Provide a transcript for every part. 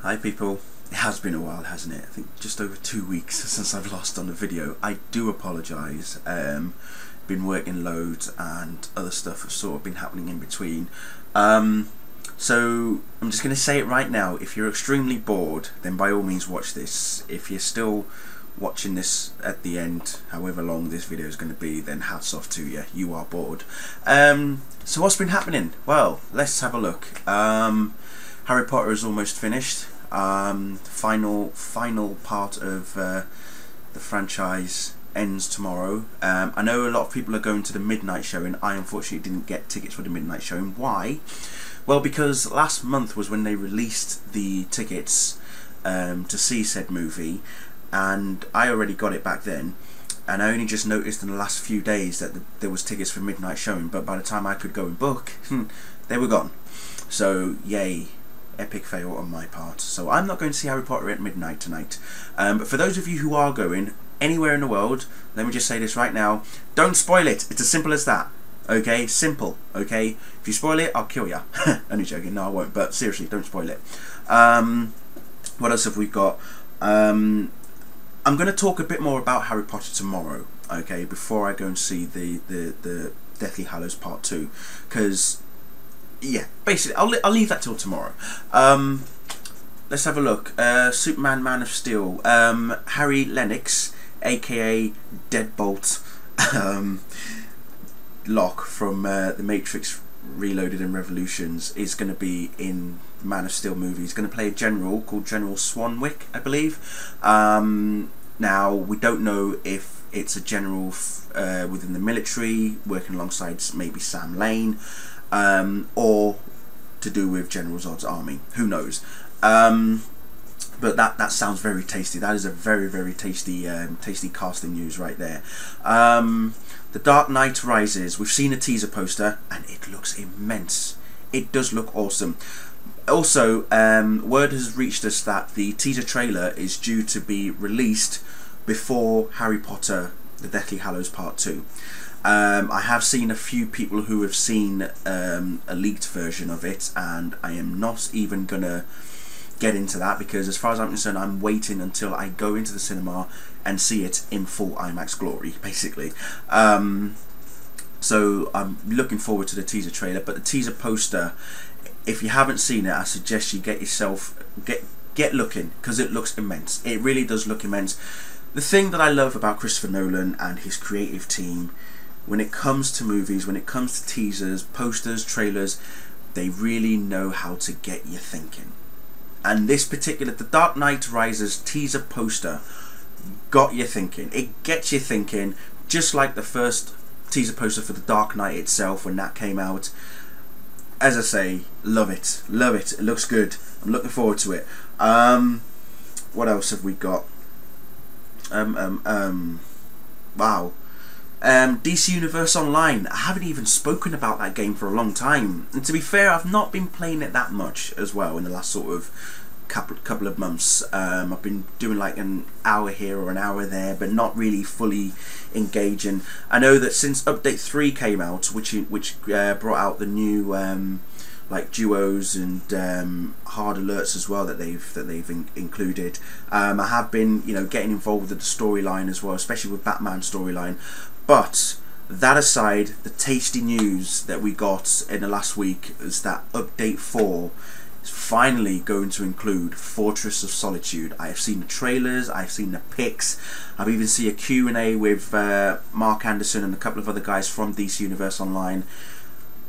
Hi people, it has been a while, hasn't it? I think just over 2 weeks since I've last done a video. I do apologise, been working loads and other stuff has sort of been happening in between. So I'm just going to say it right now, if you're extremely bored then by all means watch this. If you're still watching this at the end, however long this video is going to be, then hats off to you, you are bored. So what's been happening? Well, let's have a look. Harry Potter is almost finished. Final part of the franchise ends tomorrow. I know a lot of people are going to the midnight showing. I unfortunately didn't get tickets for the midnight showing. Why? Well, because last month was when they released the tickets to see said movie, and I already got it back then, and I only just noticed in the last few days that there was tickets for midnight showing, but by the time I could go and book, they were gone. So yay, epic fail on my part. So I'm not going to see Harry Potter at midnight tonight. But for those of you who are going anywhere in the world, let me just say this right now, don't spoil it. It's as simple as that. Okay, simple. Okay, if you spoil it, I'll kill ya. Only joking. No, I won't. But seriously, don't spoil it. What else have we got? I'm going to talk a bit more about Harry Potter tomorrow. Okay, before I go and see the Deathly Hallows Part 2, because yeah, basically I'll leave that till tomorrow. Let's have a look. Superman, Man of Steel. Harry Lennox, aka Deadbolt, Locke from The Matrix Reloaded and Revolutions, is going to be in Man of Steel movie. He's going to play a general called General Swanwick, I believe. Now we don't know if it's a general within the military working alongside maybe Sam Lane, or to do with General Zod's army. Who knows? But that sounds very tasty. That is a very tasty tasty casting news right there. The Dark Knight Rises. We've seen a teaser poster and it looks immense. It does look awesome. Also, word has reached us that the teaser trailer is due to be released before Harry Potter The Deathly Hallows Part 2. I have seen a few people who have seen a leaked version of it, and I am not even gonna get into that, because as far as I'm concerned, I'm waiting until I go into the cinema and see it in full IMAX glory, basically. So I'm looking forward to the teaser trailer, but the teaser poster, if you haven't seen it, I suggest you get looking, because it looks immense. It really does look immense. The thing that I love about Christopher Nolan and his creative team, when it comes to movies, when it comes to teasers, posters, trailers, they really know how to get you thinking. And this particular, the Dark Knight Rises teaser poster got you thinking. It gets you thinking, just like the first teaser poster for the Dark Knight itself when that came out. As I say, love it. Love it. It looks good. I'm looking forward to it. What else have we got? Wow. DC Universe Online. I haven't even spoken about that game for a long time, and to be fair, I've not been playing it that much as well in the last sort of couple of months. I've been doing like an hour here or an hour there, but not really fully engaging. I know that since Update 3 came out, which brought out the new like duos and hard alerts as well that they've included. I have been, you know, getting involved with the storyline as well, especially with Batman storyline. But that aside, the tasty news that we got in the last week is that Update 4 is finally going to include Fortress of Solitude. I have seen the trailers, I've seen the pics, I've even seen a Q&A with Mark Anderson and a couple of other guys from DC Universe Online.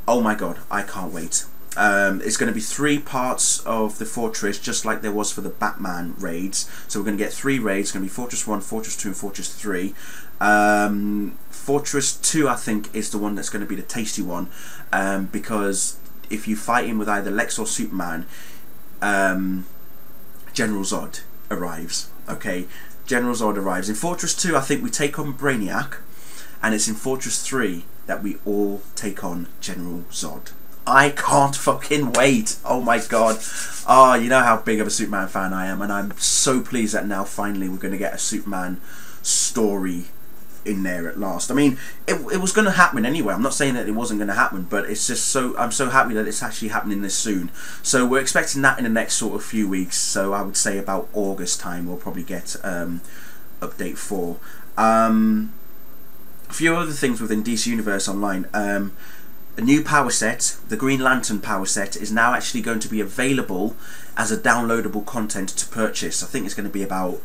Oh my god, I can't wait. It's going to be 3 parts of the Fortress, just like there was for the Batman raids. So we're going to get 3 raids. It's going to be Fortress 1, Fortress 2 and Fortress 3. Fortress 2 I think is the one that's going to be the tasty one, because if you fight him with either Lex or Superman, General Zod arrives. Okay, General Zod arrives. In Fortress 2 I think we take on Brainiac, and it's in Fortress 3 that we all take on General Zod. I can't fucking wait. Oh my god. Oh, you know how big of a Superman fan I am, and I'm so pleased that now finally we're going to get a Superman story in there at last. I mean, it was going to happen anyway. I'm not saying that it wasn't going to happen, but it's just so, I'm so happy that it's actually happening this soon. So we're expecting that in the next sort of few weeks. So I would say about August time we'll probably get update 4. A few other things within DC Universe Online. A new power set, the Green Lantern power set, is now actually going to be available as a downloadable content to purchase. I think it's going to be about,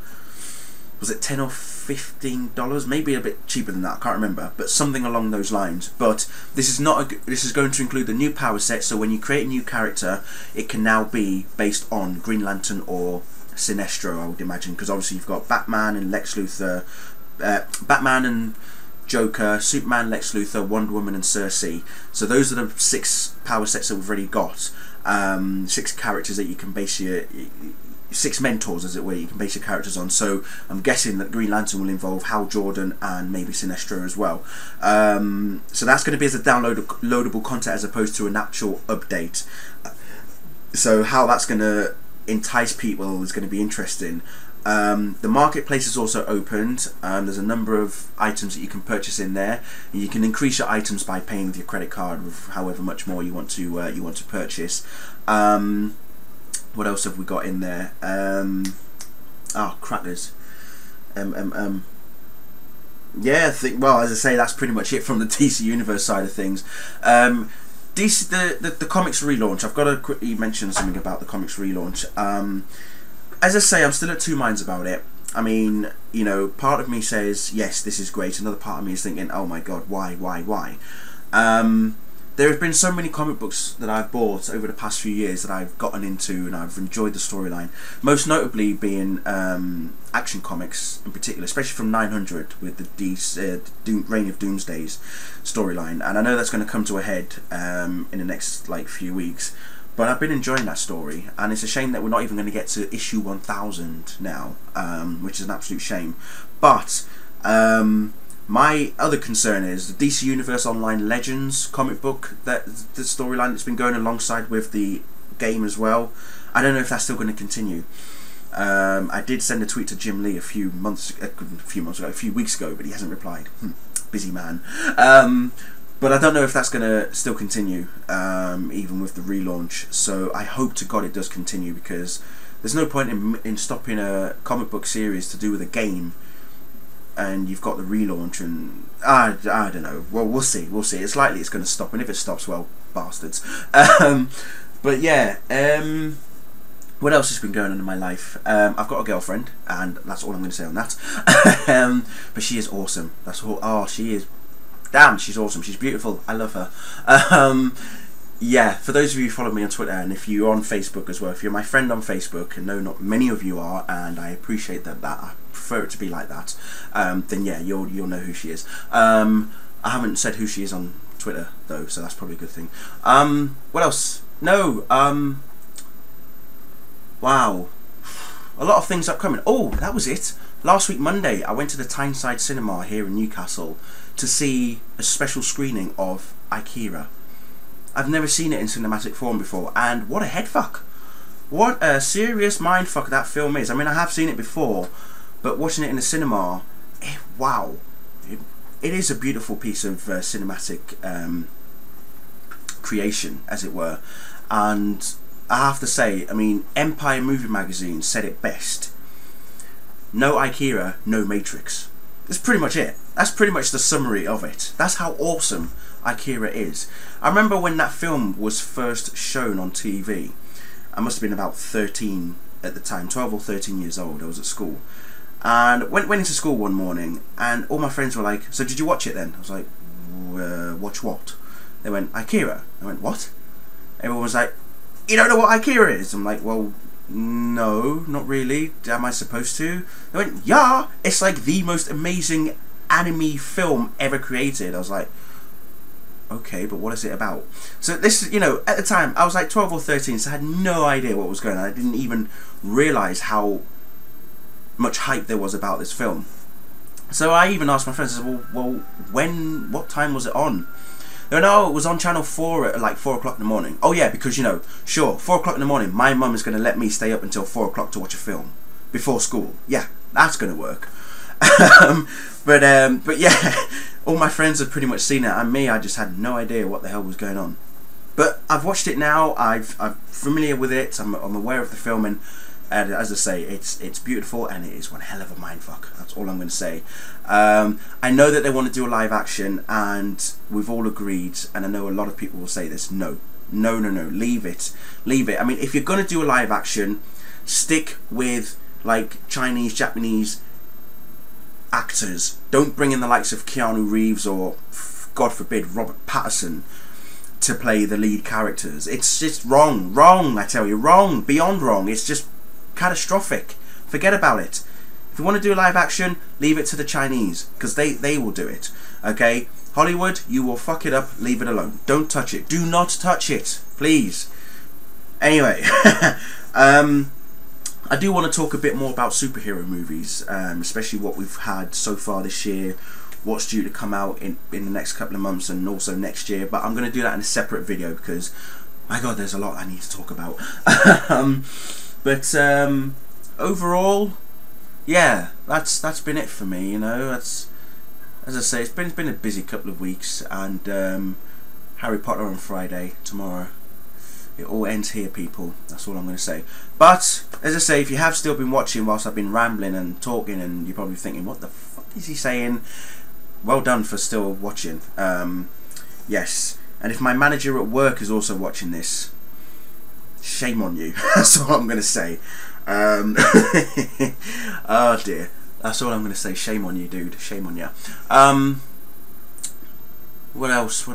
was it $10 or $15? Maybe a bit cheaper than that, I can't remember, but something along those lines. But this is not this is going to include the new power set, so when you create a new character, it can now be based on Green Lantern or Sinestro, I would imagine, because obviously you've got Batman and Lex Luthor, Batman and Joker, Superman, Lex Luthor, Wonder Woman and Cersei. So those are the 6 power sets that we've already got. 6 characters that you can base your 6 mentors, as it were, you can base your characters on. So I'm guessing that Green Lantern will involve Hal Jordan and maybe Sinestro as well. So that's going to be as a downloadable content as opposed to an actual update. So how that's going to entice people is going to be interesting. The marketplace is also opened. There's a number of items that you can purchase in there. You can increase your items by paying with your credit card, with however much more you want to purchase. What else have we got in there? Oh, crackers. Yeah, I think, well, as I say, that's pretty much it from the DC Universe side of things. DC, the comics relaunch. I've got to quickly mention something about the comics relaunch. As I say, I'm still at 2 minds about it. I mean, you know, part of me says, yes, this is great. Another part of me is thinking, oh my god, why? There have been so many comic books that I've bought over the past few years that I've gotten into and I've enjoyed the storyline. Most notably being Action Comics in particular, especially from 900 with the Reign of Doomsday's storyline. And I know that's going to come to a head in the next few weeks. But I've been enjoying that story, and it's a shame that we're not even going to get to issue 1000 now, which is an absolute shame. But my other concern is the DC Universe Online Legends comic book, that the storyline that's been going alongside with the game as well. I don't know if that's still going to continue. I did send a tweet to Jim Lee a few weeks ago, but he hasn't replied. Busy man. But I don't know if that's going to still continue, even with the relaunch. So I hope to God it does continue, because there's no point in stopping a comic book series to do with a game, and you've got the relaunch, and I don't know. Well, we'll see. It's likely it's going to stop, and if it stops, well, bastards. But yeah, what else has been going on in my life? I've got a girlfriend, and that's all I'm going to say on that. But she is awesome. That's all. Oh, she is. Damn, she's awesome. She's beautiful. I love her. Yeah, for those of you who follow me on Twitter, and if you're on Facebook as well, if you're my friend on Facebook, and no, not many of you are, and I appreciate that. I prefer it to be like that. Then yeah, you'll know who she is. I haven't said who she is on Twitter though, so that's probably a good thing. What else? No. Wow, a lot of things upcoming. Oh, that was it. Last week Monday, I went to the Tyneside Cinema here in Newcastle to see a special screening of Akira. I've never seen it in cinematic form before, and what a headfuck. What a serious mindfuck that film is. I mean, I have seen it before, but watching it in the cinema, wow. It is a beautiful piece of cinematic creation, as it were. And I have to say, I mean, Empire Movie Magazine said it best. No Akira, no Matrix. That's pretty much it. That's pretty much the summary of it. That's how awesome Akira is. I remember when that film was first shown on TV. I must have been about 13 at the time, 12 or 13 years old. I was at school. And went into school one morning, and all my friends were like, so did you watch it then? I was like, watch what? They went, Akira. I went, what? Everyone was like, you don't know what Akira is? I'm like, well, no, not really. Am I supposed to? They went, yeah, it's like the most amazing anime film ever created. I was like, okay, but what is it about? So this, you know, at the time, I was like 12 or 13, so I had no idea what was going on. I didn't even realise how much hype there was about this film. So I even asked my friends, I said, well, what time was it on? They went, oh, it was on Channel 4 at like 4 o'clock in the morning. Oh yeah, because, you know, sure, 4 o'clock in the morning, my mum is going to let me stay up until 4 o'clock to watch a film before school. Yeah, that's going to work. But yeah, all my friends have pretty much seen it, and me, I just had no idea what the hell was going on. But I've watched it now. I'm familiar with it. I'm aware of the film, and as I say, it's beautiful, and it is one hell of a mindfuck. That's all I'm going to say. I know that they want to do a live action, and we've all agreed, and I know a lot of people will say this. No, leave it. I mean, if you're going to do a live action, stick with like Chinese, Japanese actors. Don't bring in the likes of Keanu Reeves or, God forbid, Robert Pattinson to play the lead characters. It's just wrong, I tell you, wrong, beyond wrong. It's just catastrophic. Forget about it. If you want to do a live action, leave it to the Chinese, because they will do it. Okay, Hollywood, you will fuck it up. Leave it alone. Don't touch it. Do not touch it, please. Anyway, I do want to talk a bit more about superhero movies, especially what we've had so far this year, what's due to come out in the next couple of months, and also next year. But I'm going to do that in a separate video, because my God, there's a lot I need to talk about. But overall, yeah, that's been it for me. You know, that's, as I say, it's been a busy couple of weeks, and Harry Potter on Friday, tomorrow. It all ends here, people. That's all I'm going to say. But as I say, if you have still been watching whilst I've been rambling and talking, and you're probably thinking, what the fuck is he saying? Well done for still watching. Yes, and if my manager at work is also watching this, shame on you. That's all I'm going to say. Oh dear, that's all I'm going to say. Shame on you, dude. Shame on you. What else?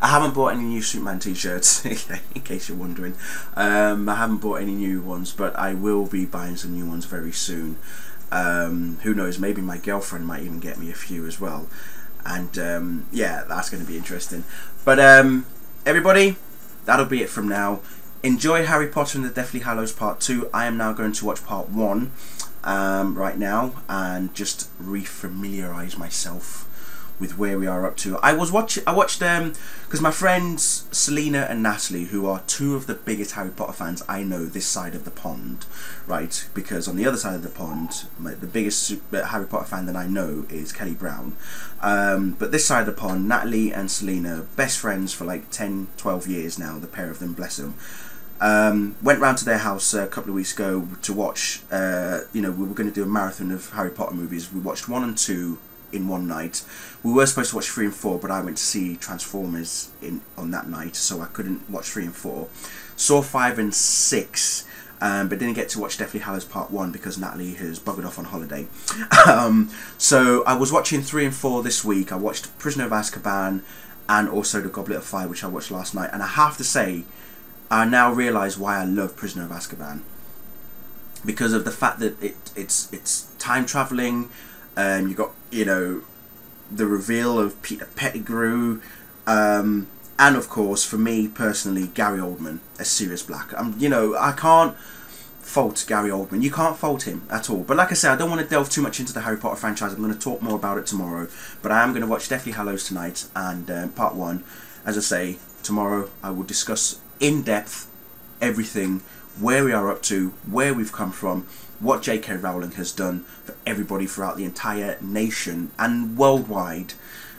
I haven't bought any new Superman t-shirts, in case you're wondering. I haven't bought any new ones, but I will be buying some new ones very soon. Who knows, maybe my girlfriend might even get me a few as well. And yeah, that's going to be interesting. But everybody, that'll be it from now. Enjoy Harry Potter and the Deathly Hallows Part 2. I am now going to watch Part 1 right now, and just re-familiarise myself with where we are up to. I watched because my friends Selena and Natalie, who are two of the biggest Harry Potter fans I know this side of the pond, right? Because on the other side of the pond, the biggest Harry Potter fan that I know is Kelly Brown. But this side of the pond, Natalie and Selena, best friends for like 10-12 years now, the pair of them, bless them. Went round to their house a couple of weeks ago to watch, you know, we were going to do a marathon of Harry Potter movies. We watched 1 and 2 in one night. We were supposed to watch 3 and 4, but I went to see Transformers on that night, so I couldn't watch 3 and 4. Saw 5 and 6, but didn't get to watch Deathly Hallows Part 1 because Natalie has buggered off on holiday. So I was watching 3 and 4 this week. I watched Prisoner of Azkaban and also The Goblet of Fire, which I watched last night, and I have to say, I now realise why I love Prisoner of Azkaban, because of the fact that it's time travelling. You got, you know, the reveal of Peter Pettigrew, and of course, for me personally, Gary Oldman as Sirius Black. You know, I can't fault Gary Oldman. You can't fault him at all. But like I said, I don't want to delve too much into the Harry Potter franchise. I'm going to talk more about it tomorrow. But I am going to watch Deathly Hallows tonight, and Part 1. As I say, tomorrow I will discuss in depth everything, where we are up to, where we've come from, what J.K. Rowling has done for everybody throughout the entire nation and worldwide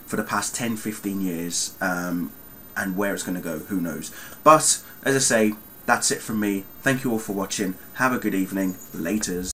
for the past 10-15 years, and where it's going to go, who knows. But, as I say, that's it from me. Thank you all for watching. Have a good evening. Laters.